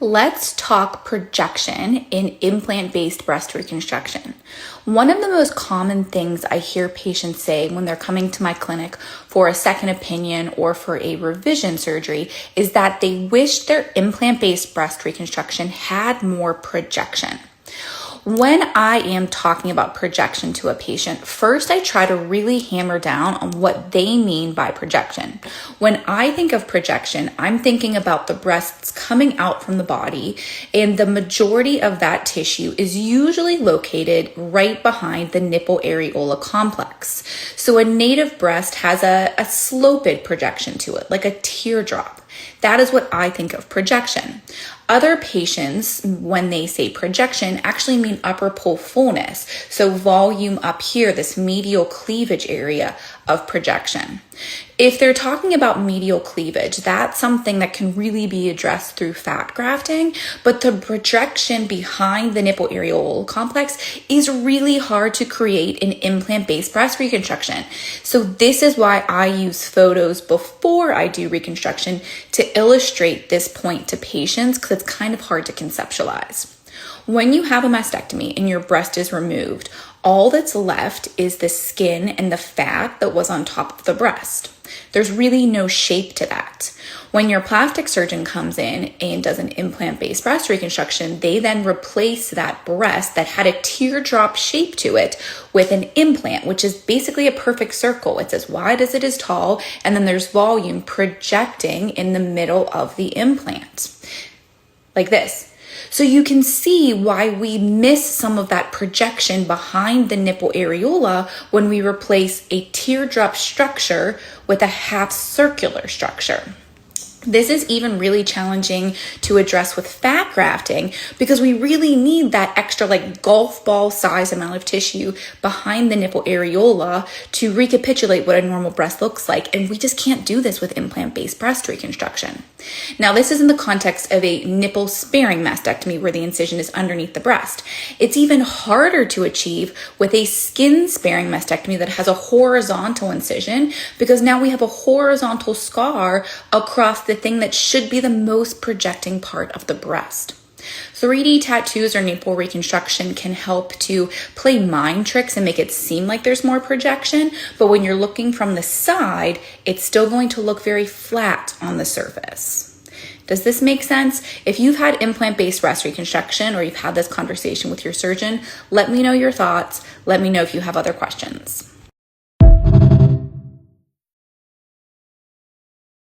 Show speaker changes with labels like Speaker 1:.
Speaker 1: Let's talk projection in implant-based breast reconstruction. One of the most common things I hear patients say when they're coming to my clinic for a second opinion or for a revision surgery is that they wish their implant-based breast reconstruction had more projection. When I am talking about projection to a patient, first I try to really hammer down on what they mean by projection. When I think of projection, I'm thinking about the breasts coming out from the body, and the majority of that tissue is usually located right behind the nipple areola complex. So a native breast has a sloped projection to it, like a teardrop. That is what I think of projection. Other patients, when they say projection, actually mean upper pole fullness. So volume up here, this medial cleavage area of projection. If they're talking about medial cleavage, that's something that can really be addressed through fat grafting, but the projection behind the nipple areola complex is really hard to create in implant-based breast reconstruction. So this is why I use photos before I do reconstruction to illustrate this point to patients, because it's kind of hard to conceptualize. When you have a mastectomy and your breast is removed, all that's left is the skin and the fat that was on top of the breast. There's really no shape to that. When your plastic surgeon comes in and does an implant-based breast reconstruction, they then replace that breast that had a teardrop shape to it with an implant, which is basically a perfect circle. It's as wide as it is tall, and then there's volume projecting in the middle of the implant, like this. So you can see why we miss some of that projection behind the nipple areola when we replace a teardrop structure with a half circular structure. This is even really challenging to address with fat grafting because we really need that extra golf ball size amount of tissue behind the nipple areola to recapitulate what a normal breast looks like. And we just can't do this with implant-based breast reconstruction. Now, this is in the context of a nipple sparing mastectomy where the incision is underneath the breast. It's even harder to achieve with a skin sparing mastectomy that has a horizontal incision because now we have a horizontal scar across the thing that should be the most projecting part of the breast. 3D tattoos or nipple reconstruction can help to play mind tricks and make it seem like there's more projection, but when you're looking from the side, it's still going to look very flat on the surface. Does this make sense? If you've had implant-based breast reconstruction or you've had this conversation with your surgeon, let me know your thoughts. Let me know if you have other questions.